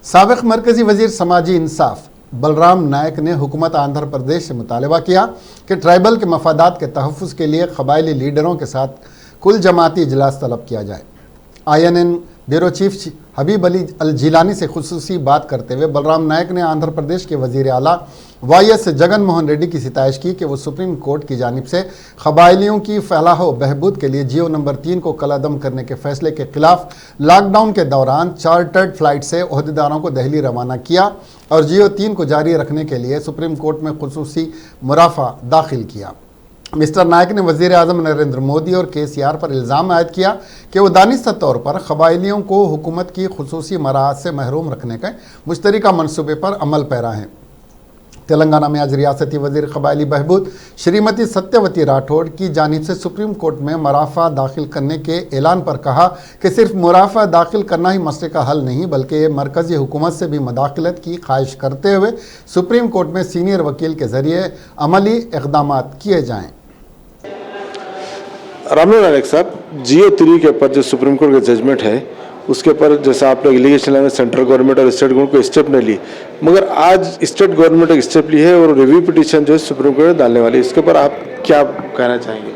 साबिक मरकजी वजीर समाजी इंसाफ बलराम नायक ने हुकूमत आंध्र प्रदेश से मुतालबा किया कि ट्राइबल के मफादात के तहफ़्फ़ुज़ के लिए कबायली लीडरों के साथ कुल जमाती इजलास तलब किया जाए। INN ब्यूरो चीफ हबीब अली अल जिलानी से खुसूसी बात करते हुए बलराम नायक ने आंध्र प्रदेश के वज़ीर आला YS जगन मोहन रेड्डी की सिताइश की कि वो सुप्रीम कोर्ट की जानिब से कबायलियों की फलाह व बहबूद के लिए जियो नंबर 3 को कलअदम करने के फैसले के खिलाफ लॉकडाउन के दौरान चार्टर्ड फ्लाइट से ओहदेदारों को दिल्ली रवाना किया और जियो 3 को जारी रखने के लिए सुप्रीम कोर्ट में खुसूसी मुराफा दाखिल किया। मिस्टर नायक ने वज़ीर आज़म नरेंद्र मोदी और KCR पर इल्ज़ाम आयद किया कि वो दानिस्ता तौर पर कबायलियों को हुकूमत की खुसूसी मराहत से महरूम रखने के मुश्तरका मनसूबे पर अमल पैरा हैं। तेलंगाना में आज रियासती वज़ीर कबायली बहबूद श्रीमती सत्यवती राठौड़ की जानिब से सुप्रीम कोर्ट में मुराफा दाखिल करने के ऐलान पर कहा कि सिर्फ मुराफा दाखिल करना ही मसले का हल नहीं बल्कि मरकज़ी हुकूमत से भी मदाखलत की ख्वाहिश करते हुए सुप्रीम कोर्ट में सीनियर वकील के ज़रिए अमली इक़दाम किए जाएँ। रामलाल नायक साहब, जियो 3 के ऊपर जो सुप्रीम कोर्ट का जजमेंट है उसके ऊपर जैसा आप लोग एलिगेशन लगाए सेंट्रल गवर्नमेंट और स्टेट गवर्नमेंट को स्टेप नहीं ली, मगर आज स्टेट गवर्नमेंट एक स्टेप ली है और रिव्यू पिटीशन जो है सुप्रीम कोर्ट में डालने वाली है, इसके ऊपर आप क्या कहना चाहेंगे?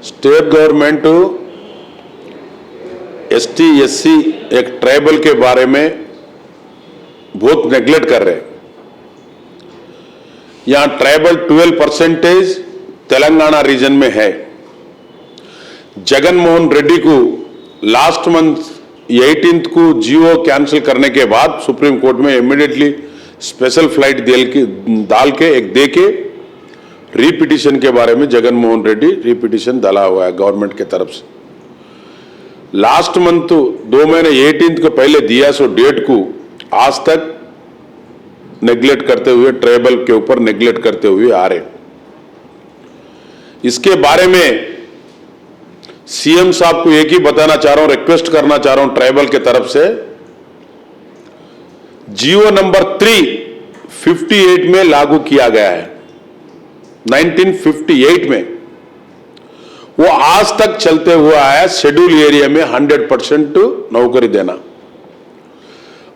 स्टेट गवर्नमेंट ST SC एक ट्राइबल के बारे में बहुत नेग्लेक्ट कर रहे हैं। यहां ट्राइबल 12% तेलंगाना रीजन में है। जगन मोहन रेड्डी को लास्ट मंथ 18 को जियो कैंसिल करने के बाद सुप्रीम कोर्ट में इमीडिएटली स्पेशल फ्लाइट डाल के एक दे के रीपिटिशन के बारे में जगन मोहन रेड्डी रीपिटिशन डाला हुआ है गवर्नमेंट के तरफ से। लास्ट मंथ 2 महीने 18 को पहले दिया सो डेट को आज तक नेग्लेक्ट करते हुए ट्राइबल के ऊपर नेग्लेक्ट करते हुए आ रहे। इसके बारे में CM साहब को एक ही बताना चाह रहा हूं, रिक्वेस्ट करना चाह रहा हूं ट्राइबल के तरफ से, जियो नंबर 358 में लागू किया गया है। 1958 में वो आज तक चलते हुआ है। शेड्यूल एरिया में 100% नौकरी देना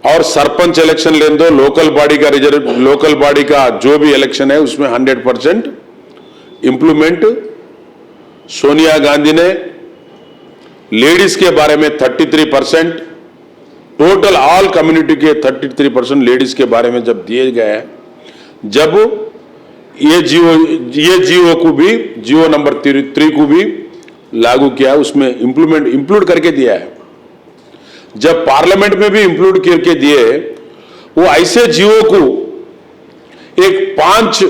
और सरपंच इलेक्शन लेने दो, लोकल बॉडी का जो भी इलेक्शन है उसमें 100% इंप्लीमेंट। सोनिया गांधी ने लेडीज के बारे में 33%, टोटल ऑल कम्युनिटी के 33% लेडीज के बारे में जब दिए गए हैं, जब ये जियो को भी जियो नंबर 3 को भी लागू किया है, उसमें इंक्लूड करके दिया है। जब पार्लियामेंट में भी इंक्लूड करके दिए, वो ऐसे जियो को एक 5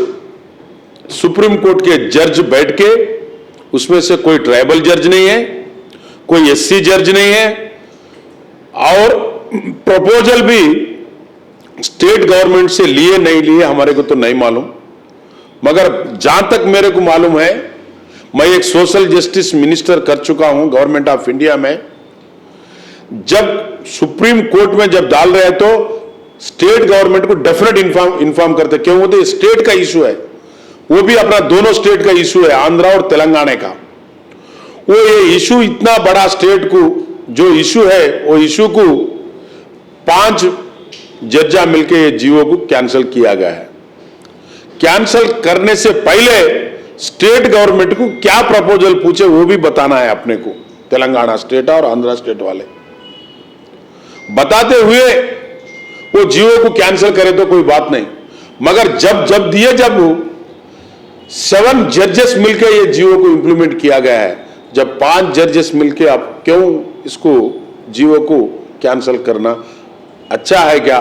सुप्रीम कोर्ट के जज बैठ के, उसमें से कोई ट्राइबल जज नहीं है, कोई SC जज नहीं है और प्रपोजल भी स्टेट गवर्नमेंट से लिए नहीं लिए हमारे को तो नहीं मालूम, मगर जहां तक मेरे को मालूम है, मैं एक सोशल जस्टिस मिनिस्टर कर चुका हूं गवर्नमेंट ऑफ इंडिया में। जब सुप्रीम कोर्ट में जब डाल रहे हैं तो स्टेट गवर्नमेंट को डेफिनेट इन्फॉर्म करते, क्यों होते? स्टेट का इशू है, वो भी अपना दोनों स्टेट का इशू है, आंध्रा और तेलंगाना का। वो ये इशू इतना बड़ा स्टेट को जो इशू है, वो इशू को 5 जज्जा मिलके ये जियो को कैंसिल किया गया है। कैंसिल करने से पहले स्टेट गवर्नमेंट को क्या प्रपोजल पूछे वो भी बताना है अपने को, तेलंगाना स्टेट और आंध्रा स्टेट वाले बताते हुए वो जियो को कैंसिल करे तो कोई बात नहीं, मगर जब दिए, जब 7 जजेस मिलकर ये जियो को इंप्लीमेंट किया गया है, जब 5 जजेस मिलकर आप क्यों इसको जियो को कैंसिल करना अच्छा है क्या?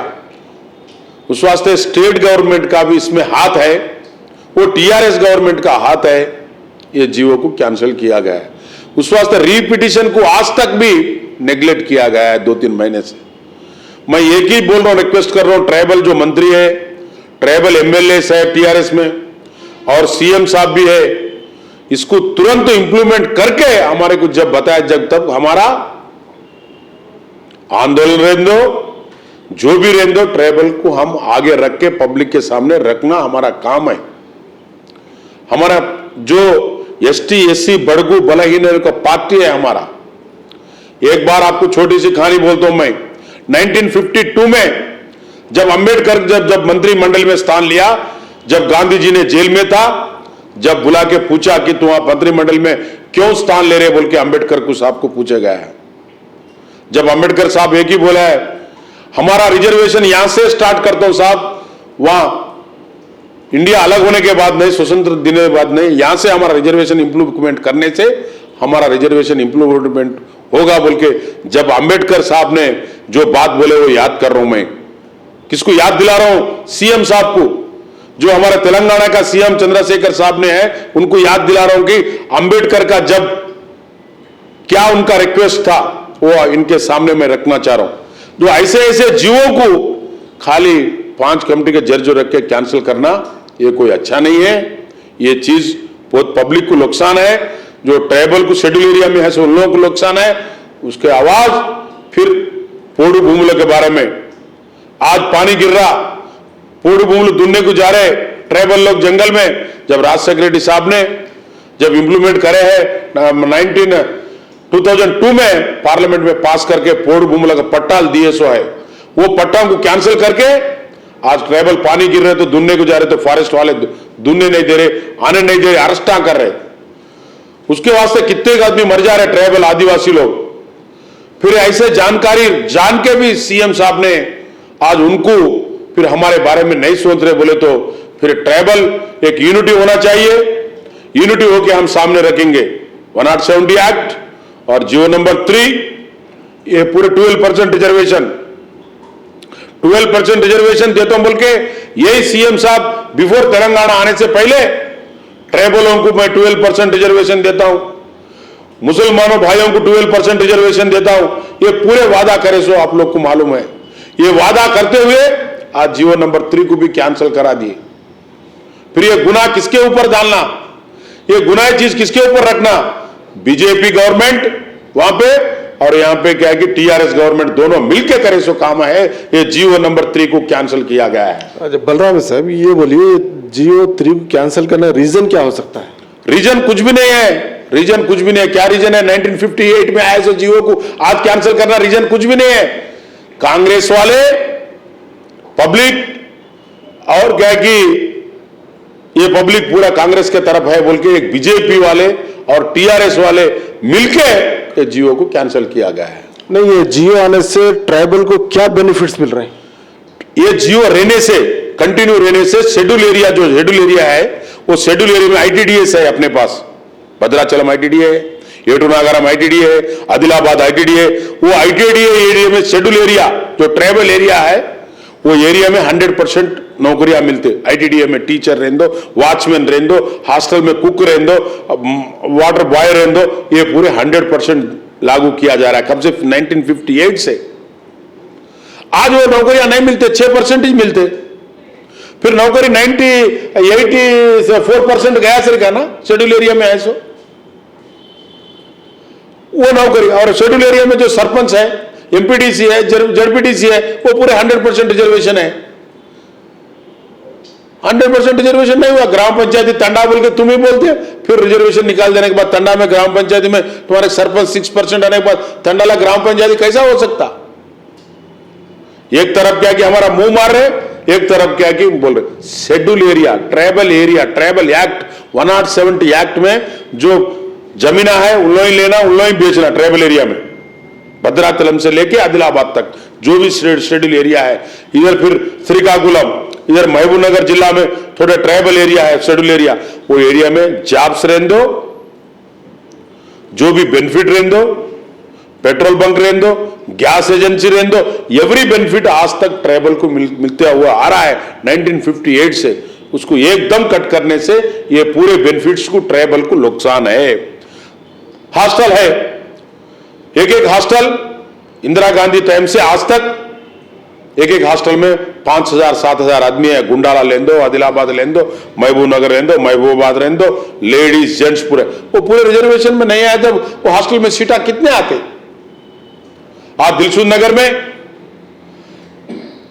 उस वास्ते स्टेट गवर्नमेंट का भी इसमें हाथ है, वो TRS गवर्नमेंट का हाथ है, ये जियो को कैंसिल किया गया है। उस वास्ते रीपिटिशन को आज तक भी नेग्लेक्ट किया गया है 2-3 महीने से। मैं एक ही बोल रहा हूं, रिक्वेस्ट कर रहा हूं, ट्राइबल जो मंत्री है, ट्राइबल MLAs है TRS में और CM साहब भी है, इसको तुरंत इंप्लीमेंट करके हमारे को जब बताया, जब तब हमारा आंदोलन रहने दो, जो भी रहने दो, ट्राइबल को हम आगे रख के पब्लिक के सामने रखना हमारा काम है। हमारा जो ST SC बड़गू बलहीन का पार्टी है हमारा। एक बार आपको छोटी सी कहानी बोलता हूं मैं, 1952 में जब अंबेडकर जब मंत्रिमंडल में स्थान लिया, जब गांधी जी ने जेल में था, जब बुला के पूछा कि तुम आप मंत्रिमंडल में क्यों स्थान ले रहे, बोल के अंबेडकर को साहब को पूछा गया है। जब अंबेडकर साहब एक ही बोला है, हमारा रिजर्वेशन यहां से स्टार्ट करता हूं साहब, वहां इंडिया अलग होने के बाद नहीं, स्वतंत्र देने के बाद नहीं, यहां से हमारा रिजर्वेशन इंप्लीमेंट करने से हमारा रिजर्वेशन इंप्लीमेंट होगा, बोल के जब अंबेडकर साहब ने जो बात बोले वो याद कर रहा हूं मैं। किसको याद दिला रहा हूं? सीएम साहब को, जो हमारे तेलंगाना का सीएम चंद्रशेखर साहब ने है, उनको याद दिला रहा हूं कि अंबेडकर का जब क्या उनका रिक्वेस्ट था वो इनके सामने मैं रखना चाह रहा हूं। जो ऐसे ऐसे जीवों को खाली 5 कमेटी के जज रख के कैंसिल करना, ये कोई अच्छा नहीं है। ये चीज बहुत पब्लिक को नुकसान है, जो ट्राइबल को शेड्यूल एरिया में है उन लोगों को नुकसान है। उसके आवाज फिर पोडू भूमुला के बारे में, आज पानी गिर रहा, पोडू भूमुला दुनने को जा रहे ट्राइबल लोग जंगल में, जब राज सेक्रेटरी साहब ने जब इंप्लीमेंट करे है 2002 में पार्लियामेंट में पास करके पोडू भूमुला का पट्टा दिए सो है, वो पट्टा को कैंसिल करके आज ट्राइबल पानी गिर रहे तो दुनने को जा रहे, तो फॉरेस्ट वाले दुनने नहीं दे रहे, आने नहीं दे रहे, अरेस्ट कर रहे। उसके वास्ते कितने आदमी मर जा रहे ट्राइबल आदिवासी लोग। फिर ऐसे जानकारी जान के भी सीएम साहब ने आज उनको फिर हमारे बारे में नहीं सोच रहे, बोले तो फिर ट्राइबल एक यूनिटी होना चाहिए, यूनिटी होके हम सामने रखेंगे 170 एक्ट और जियो नंबर 3, ये पूरे 12% रिजर्वेशन 12% रिजर्वेशन देता हूं बोल के यही सीएम साहब बिफोर तेलंगाना आने से पहले ट्राइबलों को मैं 12% रिजर्वेशन देता हूं, मुसलमानों भाइयों को 12% रिजर्वेशन देता हूं, ये पूरे वादा करे सो आप लोग को मालूम है। ये वादा करते हुए आज जियो नंबर 3 को भी कैंसिल करा दिए। फिर ये गुनाह किसके ऊपर डालना, ये गुनाह चीज किसके ऊपर रखना? बीजेपी गवर्नमेंट वहां पे और यहां पे क्या है कि टीआरएस गवर्नमेंट दोनों मिलकर करे सो काम है। ये जियो नंबर 3 को कैंसिल किया गया है। अच्छा बलराम साहब, ये बोलिए जियो 3 को कैंसिल करना रीजन क्या हो सकता है? रीजन कुछ भी नहीं है, रीजन कुछ भी नहीं है। क्या रीजन है? 1958 में आए सो जियो को आज कैंसिल करना रीजन कुछ भी नहीं है। कांग्रेस वाले पब्लिक और क्या कि ये पब्लिक पूरा कांग्रेस के तरफ है बोल के एक बीजेपी वाले और टीआरएस वाले मिलके जियो को कैंसिल किया गया है। नहीं, ये जियो आने से ट्राइबल को क्या बेनिफिट्स मिल रहे हैं? ये जियो रहने से, कंटिन्यू रहने से शेड्यूल एरिया, जो शेड्यूल एरिया है वो शेड्यूल एरिया में आईटीडीएस है अपने पास, भद्राचलम आईटीडीए है, एटूनागारम आईटीडीए है, आदिलाबाद आईटीडीए है। वो आईटीडीए एरिया में शेड्यूल एरिया जो ट्राइबल एरिया है वो एरिया में 100% नौकरियां मिलते। आईटीडीए में टीचर रहने दो, वॉचमैन रहने दो, हॉस्टल में कुक रहने दो, वाटर बॉय रहने दो, ये पूरे 100% लागू किया जा रहा है कब से? 1958 से। आज वो नौकरियां नहीं मिलते, 6% ही मिलते। फिर नौकरी 84% गया सर का ना शेड्यूल एरिया में है सो वो नौकरी। और शेड्यूल एरिया में जो सरपंच है, एमपीडीसी है, जेडपीडीसी है, वो पूरे 100% रिजर्वेशन है। 100% रिजर्वेशन नहीं हुआ। ग्राम पंचायती तंडा बोल के तुम ही बोलते हो, फिर रिजर्वेशन निकाल देने के बाद तंडा में ग्राम पंचायती में तुम्हारे सरपंच 6% आने के बाद तंडाला ग्राम पंचायती कैसा हो सकता? एक तरफ क्या कि हमारा मुंह मार रहे, एक तरफ क्या कि बोल रहे। Schedule area, tribal act 170 act में जो जमीना है उन लोग ही लेना, उन लोग ही बेचना। ट्राइबल एरिया में भद्राचलम से लेके आदिलाबाद तक जो भी शेड्यूल एरिया है, इधर फिर श्रीकाकुलम, इधर महबूबनगर जिला में थोड़े ट्राइबल एरिया है शेड्यूल एरिया, वो एरिया में जॉब्स रहने दो, जो भी बेनिफिट रहने दो, पेट्रोल बंक रहने दो, गैस एजेंसी रहने दो, एवरी बेनिफिट आज तक ट्राइबल को मिलते हुआ आ रहा है 1958 से। उसको एकदम कट करने से ये पूरे बेनिफिट्स को ट्राइबल को नुकसान है। हॉस्टल है, एक हॉस्टल इंदिरा गांधी टाइम से आज तक एक हॉस्टल में 5000 7000 आदमी है। गुंडाला लेन दो, आदिलाबाद लेन दो, महबूबनगर लेन दो, महबूबाबाद लेन दो, लेडीज जेंट्स पूरे, वो पूरे रिजर्वेशन में नहीं आए। जब वो हॉस्टल में सीटा कितने आते? आज दिलसुख नगर में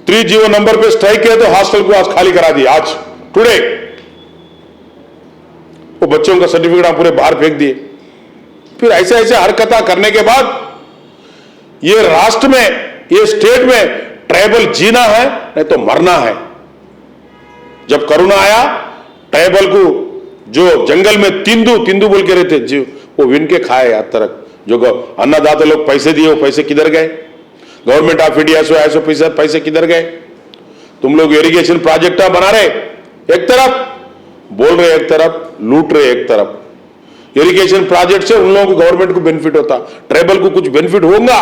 3 नंबर पे स्ट्राइक किया तो हॉस्टल को आज खाली करा दिया। आज टुडे वो बच्चों का सर्टिफिकेट पूरे बाहर फेंक दिए। फिर ऐसे ऐसे हरकत करने के बाद ये राष्ट्र में ये स्टेट में ट्राइबल जीना है नहीं तो मरना है। जब कोरोना आया, ट्राइबल को जो जंगल में तिंदू बोल के रहते जी, वो विन के खाए आज तक। जो अन्नदाता लोग पैसे दिए, वो पैसे किधर गए? गवर्नमेंट ऑफ इंडिया से ऐसे पैसे किधर गए? तुम लोग इरिगेशन प्रोजेक्ट बना रहे एक तरफ, बोल रहे एक तरफ, लूट रहे एक तरफ। इरिगेशन प्रोजेक्ट से उन लोगों को गवर्नमेंट को बेनिफिट होता, ट्राइबल को कुछ बेनिफिट होगा,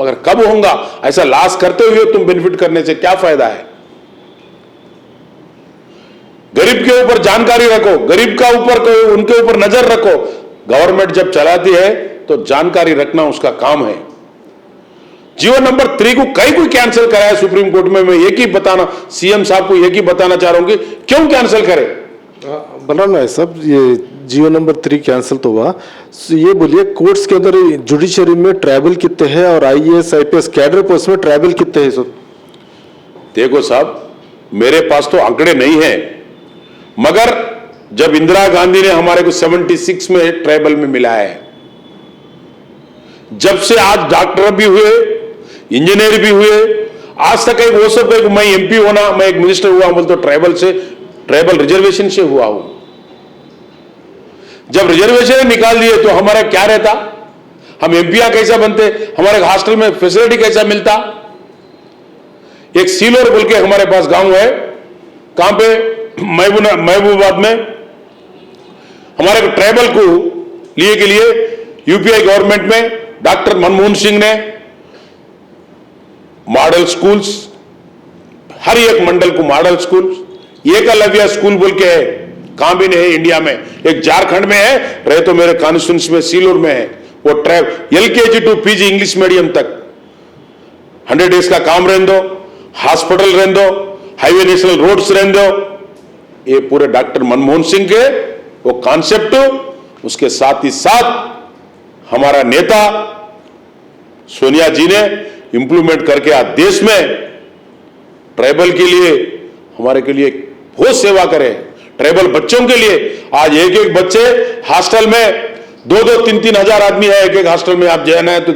मगर कब होगा? ऐसा लॉस करते हुए तुम बेनिफिट करने से क्या फायदा है? गरीब के ऊपर जानकारी रखो, गरीब का ऊपर उनके ऊपर नजर रखो। गवर्नमेंट जब चलाती है तो जानकारी रखना उसका काम है। जीवो नंबर 3 को कई कोई कैंसिल कराया सुप्रीम कोर्ट में। मैं एक ही बताना, सीएम साहब को एक ही बताना चाह रहा हूं कि क्यों कैंसिल करे। बलराम नायक साहब, ये जीओ नंबर 3 कैंसिल तो हुआ, ये बोलिए कोर्ट्स के अंदर जुडिशरी में ट्राइबल कितने हैं और आईएएस आईपीएस कैडर पोस्ट में ट्राइबल कितने हैं? देखो साहब, मेरे पास तो आंकड़े नहीं है, मगर जब इंदिरा गांधी ने हमारे को 76 में ट्राइबल में मिलाया है, जब से आज डॉक्टर भी हुए, इंजीनियर भी हुए, आज तक एक वो सब एक मैं एमपी होना, मैं एक मिनिस्टर हुआ बोल तो ट्राइबल रिजर्वेशन से हुआ हूं। जब रिजर्वेशन निकाल दिए तो हमारा क्या रहता? हम एमपीआर कैसा बनते? हमारे हॉस्टल में फैसिलिटी कैसा मिलता? एक सीलोर बोल के हमारे पास गांव है, कहां पे? महबूबाबाद में। हमारे ट्राइबल को लिए के लिए यूपीआई गवर्नमेंट में डॉक्टर मनमोहन सिंह ने मॉडल स्कूल्स, हर एक मंडल को मॉडल स्कूल, एकलव्य स्कूल बोल के है, कहां भी नहीं है इंडिया में। एक झारखंड में है, रहे तो मेरे कॉन्स्टिट्यूंसी में सीलोर में है। वो LKG to PG English medium तक 100 डेज का काम रहने दो, हॉस्पिटल रहने दो, हाईवे नेशनल रोड्स रहने दो। ये पूरे डॉक्टर मनमोहन सिंह के वो कॉन्सेप्ट, उसके साथ ही साथ हमारा नेता सोनिया जी ने इंप्लीमेंट करके आज देश में ट्राइबल के लिए, हमारे के लिए बहुत सेवा करे। ट्राइबल बच्चों के लिए आज एक एक बच्चे हॉस्टल में 2-2, 3-3 हजार आदमी है एक एक हॉस्टल में। आप जाना है तो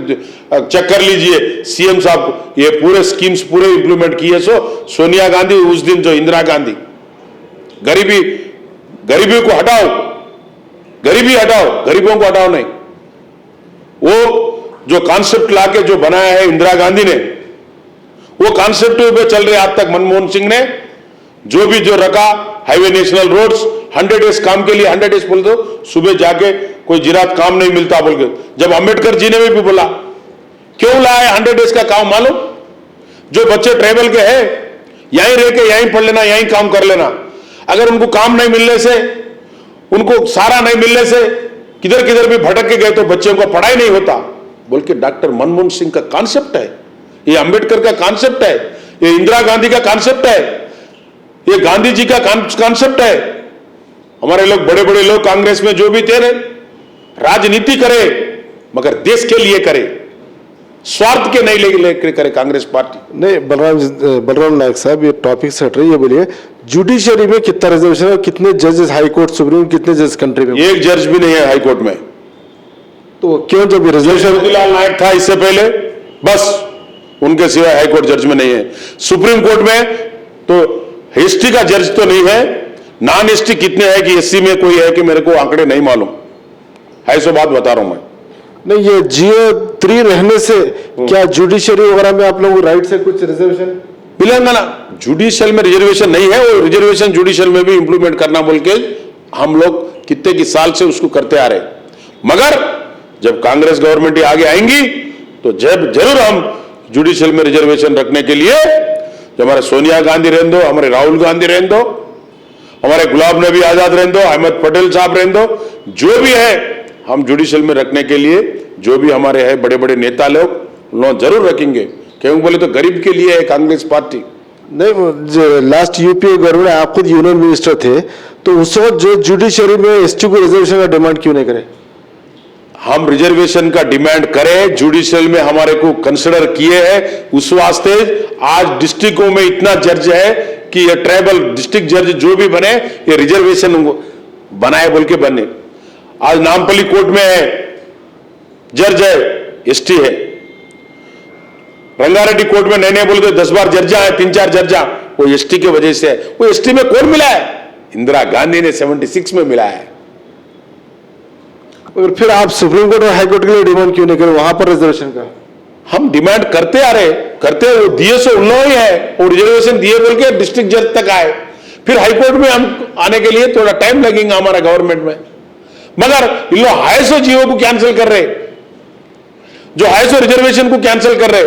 चेक कर लीजिए सीएम साहब को, ये पूरे स्कीम्स पूरे इंप्लीमेंट किए। सोनिया गांधी उस दिन जो इंदिरा गांधी, गरीबी को हटाओ, गरीबी हटाओ, गरीबों को हटाओ नहीं। वो जो कॉन्सेप्ट लाके जो बनाया है इंदिरा गांधी ने, वो कॉन्सेप्ट पे चल रहे आज तक। मनमोहन सिंह ने जो रखा, हाईवे नेशनल रोड्स, 100 डेज काम के लिए 100 डेज बोल दो, सुबह जाके कोई जिरात काम नहीं मिलता बोल के। जब अंबेडकर जी ने भी बोला, क्यों लाया 100 डेज का काम? मालूम, जो बच्चे ट्राइबल के हैं यहीं रह के यहीं पढ़ लेना, यहीं काम कर लेना। अगर उनको काम नहीं मिलने से, उनको सारा नहीं मिलने से किधर किधर भी भटक के गए तो बच्चों को पढ़ाई नहीं होता बोल के डॉक्टर मनमोहन सिंह का कॉन्सेप्ट है, ये अंबेडकर का कॉन्सेप्ट है, ये इंदिरा गांधी का कॉन्सेप्ट है, ये गांधी जी का कॉन्सेप्ट है। हमारे लोग बड़े बड़े लोग कांग्रेस में जो भी थे, राजनीति करे मगर देश के लिए करे, स्वार्थ के नहीं लेकर करे कांग्रेस पार्टी। नहीं, बलराम नायक साहब, ये टॉपिक से हट रही है, बोलिए जुडिशरी में कितना रिजर्वेशन है, कितने जजेस हाई कोर्ट सुप्रीम, कितने जजेस कंट्री में? एक जज भी नहीं है हाई कोर्ट में। तो क्यों? जब रिजर्वेशन मोतीलाल नायक था इससे पहले, बस उनके सिवाय हाई कोर्ट जज में नहीं है। सुप्रीम कोर्ट में तो हिस्ट्री का जज तो नहीं है, नॉन हिस्ट्री कितने हैं कि एससी में कोई है कि मेरे को आंकड़े नहीं मालूम है, सो बात बता रहा हूं मैं। नहीं, ये जीओ 3 रहने से क्या जुडिशरी वगैरह में आप लोगों को राइट से कुछ रिजर्वेशन मिलेगा ना? जुडिशियल में रिजर्वेशन नहीं है, वो रिजर्वेशन जुडिशियल में भी इंप्लीमेंट करना बोल के हम लोग कितने की साल से उसको करते आ रहे। मगर जब कांग्रेस गवर्नमेंट आगे आएंगी तो जरूर हम जुडिशियल में रिजर्वेशन रखने के लिए, जो हमारे सोनिया गांधी रहने दो, हमारे राहुल गांधी रहने दो, हमारे गुलाम नबी आजाद रहने दो, अहमद पटेल साहब रहने दो, जो भी है हम जुडिशियल में रखने के लिए जो भी हमारे है बड़े बड़े नेता लोग जरूर रखेंगे। क्यों बोले तो गरीब के लिए है कांग्रेस पार्टी। नहीं, लास्ट यूपीए गवर्नमेंट आप खुद यूनियन मिनिस्टर थे, तो उस वक्त जो जुडिशरी में एसटी को रिजर्वेशन का डिमांड क्यों नहीं करे? हम रिजर्वेशन का डिमांड करें, जुडिशियल में हमारे को कंसिडर किए हैं, उस वास्ते आज डिस्ट्रिक्टों में इतना जज है कि ये ट्राइबल डिस्ट्रिक्ट जज जो भी बने ये रिजर्वेशन बनाए बोल के बने। आज नामपल्ली कोर्ट में है, जज है, एसटी है, रंगारेड्डी कोर्ट में नए नए बोल के 10 बार जर्जा है, 3-4 जर्जा, वो एसटी की वजह से है। वो एसटी में कौन मिला है? इंदिरा गांधी ने 76 में मिला है। और फिर आप सुप्रीम कोर्ट और हाई कोर्ट के लिए डिमांड क्यों नहीं करें वहां पर रिजर्वेशन का? हम डिमांड करते आ रहे, करते वो दिए सो उन लोगों ही है, और रिजर्वेशन दिए बोल के डिस्ट्रिक्ट जज तक आए, फिर हाईकोर्ट में हम आने के लिए थोड़ा टाइम लगेगा हमारा गवर्नमेंट में। मगर इन लोग हाईसो जीओ को कैंसिल कर रहे, जो हाईसो रिजर्वेशन को कैंसिल कर रहे,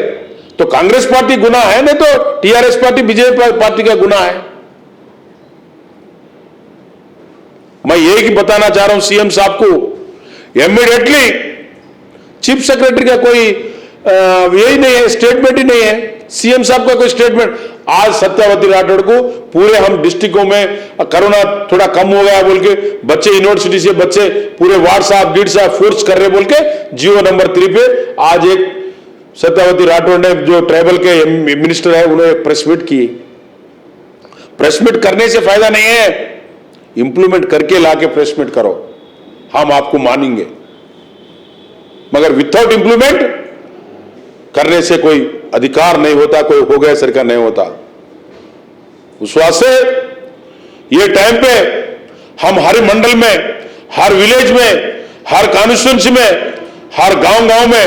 तो कांग्रेस पार्टी गुनाह है, नहीं तो टीआरएस पार्टी बीजेपी पार्टी का गुनाह है। मैं यही बताना चाह रहा हूं सीएम साहब को, इमीडिएटली चीफ सेक्रेटरी का कोई यही नहीं है, स्टेटमेंट ही नहीं है, सीएम साहब का कोई स्टेटमेंट। आज सत्यावती राठौड़ को पूरे हम डिस्ट्रिक्टों में कोरोना थोड़ा कम हो गया बोल के बच्चे यूनिवर्सिटी से बच्चे पूरे व्हाट्सएप गिड साहब फोर्स कर रहे बोल के जियो नंबर 3 पे आज एक सत्यावती राठौड़ ने जो ट्राइबल के मिनिस्टर है उन्होंने प्रेस मीट की। प्रेस मीट करने से फायदा नहीं है, इंप्लीमेंट करके लाके प्रेस मीट करो, हम आपको मानेंगे। मगर विदाउट इंप्लीमेंट करने से कोई अधिकार नहीं होता, कोई हो गया सरकार नहीं होता। उस वास्ते ये टाइम पे हम हर मंडल में, हर विलेज में, हर कॉन्स्टिट्यूंसी में, हर गांव में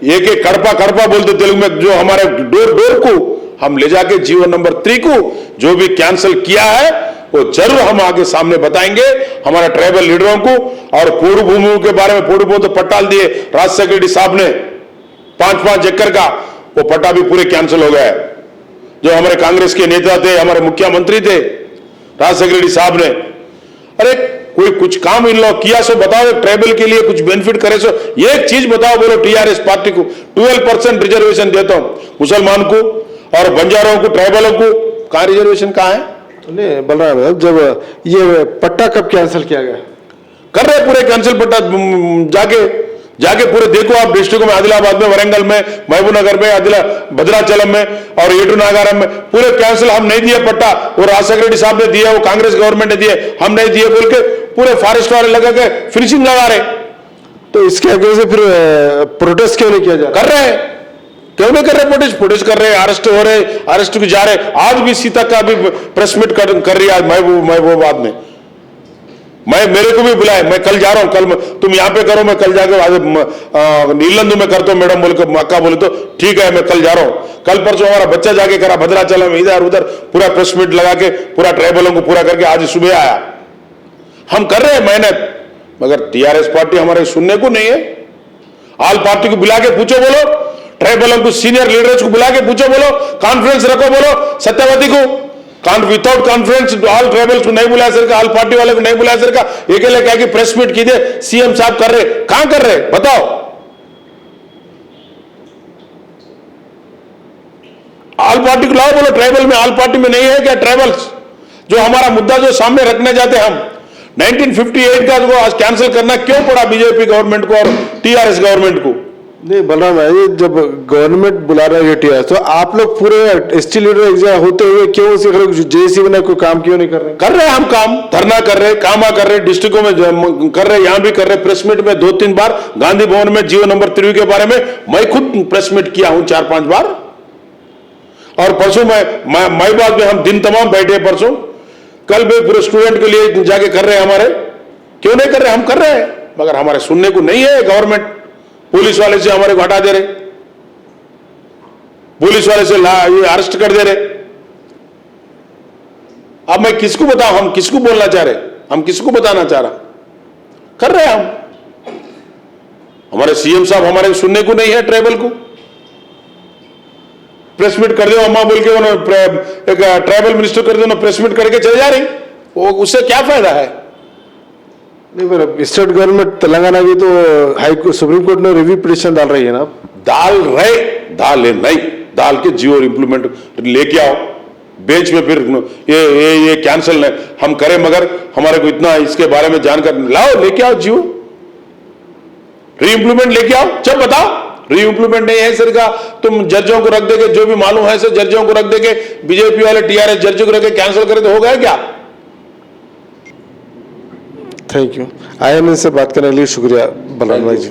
एक एक कड़पा बोलते तेलुगु में, जो हमारे डोर डोर को हम ले जाके जियो नंबर 3 को जो भी कैंसिल किया है वो जरूर हम आगे सामने बताएंगे हमारा ट्राइबल लीडरों को। और पोड़ू भूमि के बारे में, पोड़ू भूमि तो पट्टाल दिए राज सेक्रेटरी साहब ने 5-5 एकड़ का, वो पट्टा भी पूरे कैंसिल हो गया। जो हमारे कांग्रेस के नेता थे, हमारे मुख्यमंत्री थे, राज सेक्रेटरी साहब ने, अरे कोई कुछ काम इन लोग किया सो बताओ, ट्राइबल के लिए कुछ बेनिफिट करे सो एक चीज बताओ। बोलो टीआरएस पार्टी को 12% रिजर्वेशन देता हूं मुसलमान को और बंजारों को, ट्राइबलों को, कहां रिजर्वेशन कहां है? नहीं बलराम, जब ये पट्टा कब कैंसिल किया गया? कर रहे पूरे कैंसिल पट्टा, जाके पूरे देखो आप डिस्ट्रिक्ट में, आदिलाबाद में, वरंगल में, महबूबनगर में, भद्राचलम में और येटू नागारम में पूरे कैंसिल। हम नहीं दिए पट्टा, वो राज सेक्रेटरी साहब ने दिया, वो कांग्रेस गवर्नमेंट ने दिए, हम नहीं दिए बोल के पूरे फॉरेस्ट वाले लगा के फिनिशिंग लगा रहे। तो इसके आगे से फिर प्रोटेस्ट क्यों नहीं किया जा रहा? कर रहे हैं, क्यों नहीं कर रहे? प्रोटेस्ट कर रहे हैं, अरेस्ट हो रहे, अरेस्ट को जा रहे। आज भी सीता का भी प्रेस मीट कर रही है आज महबूबाबाद में। मेरे को भी बुलाए, मैं कल जा रहा हूं, कल तुम यहां पे करो, मैं कल जाके नीलंदू में करता हूं मैडम बोले, मक्का बोले तो ठीक है मैं कल जा रहा हूं। कल परसों हमारा बच्चा जाके करा भद्राचलम, इधर उधर पूरा प्रेस मीट लगा के पूरा ट्राइबलों को पूरा करके आज सुबह आया। हम कर रहे हैं मेहनत, मगर टीआरएस पार्टी हमारे सुनने को नहीं है। ऑल पार्टी को बुला के पूछो, बोलो ट्राइबलों को, सीनियर लीडर्स को बुला के पूछो, बोलो कॉन्फ्रेंस रखो, बोलो सत्यावती को विदाउट कॉन्फ्रेंस ऑल ट्राइबल्स को नहीं बुलाया सरकार, ऑल पार्टी वाले को नहीं बुलाया सरकार, अकेले क्या कि प्रेस मीट कीजिए सीएम साहब कर रहे, कहां कर रहे बताओ? ऑल पार्टी को लाओ, बोलो ट्राइबल में, ऑल पार्टी में नहीं है क्या ट्राइबल्स? जो हमारा मुद्दा जो सामने रखने जाते हम 1958 का जो आज कैंसिल करना क्यों पड़ा बीजेपी गवर्नमेंट को और टीआरएस गवर्नमेंट को? नहीं बलराम भाई, जब गवर्नमेंट बुला रहा है टीआरएस, तो आप लोग पूरे एसटी लीडर होते हुए क्यों जेसी में कोई काम क्यों नहीं कर रहे? कर रहे हैं हम काम, धरना कर रहे, कामा कर रहे, डिस्ट्रिक्टों में कर रहे, यहां भी कर रहे। प्रेस मीट में 2-3 बार गांधी भवन में जियो नंबर 3 के बारे में मैं खुद प्रेस मीट किया हूं 4-5 बार। और परसों मई बाग में हम दिन तमाम बैठे, परसों कल भी पूरे स्टूडेंट के लिए जाके कर रहे हैं। हमारे क्यों नहीं कर रहे? हम कर रहे हैं, मगर हमारे सुनने को नहीं है गवर्नमेंट। पुलिस वाले से हमारे को हटा दे रहे, पुलिस वाले से ये अरेस्ट कर दे रहे। अब मैं किसको बताऊं, हम किसको बोलना चाह रहे, हम किसको बताना चाह रहा? कर रहे हैं हम। हमारे सीएम साहब हमारे सुनने को नहीं है, ट्राइबल को प्रेस मीट कर दो अम्मा बोल के उन्होंने एक ट्राइबल मिनिस्टर कर दो, प्रेस मीट करके चले जा रही, वो उससे क्या फायदा है? नहीं पर स्टेट गवर्नमेंट तेलंगाना की तो हाई सुप्रीम कोर्ट ने रिव्यू पिटीशन डाल रही है ना, डाल नहीं डाल के जियो इंप्लीमेंट लेके आओ बेंच में, फिर ये कैंसिल नहीं हम करें, मगर हमारे को इतना इसके बारे में जानकारी लाओ, लेके आओ जियो री इंप्लीमेंट लेके आओ। जब बताओ री इंप्लीमेंट नहीं है सर का, तुम जजों को रख देगे, जो भी मालूम है सर जजों को रख देगे, बीजेपी वाले टीआरएस जजों को रख के कैंसिल करे तो हो गया क्या? Thank you. आईएनएन से बात करने के लिए शुक्रिया बलराम भाई जी।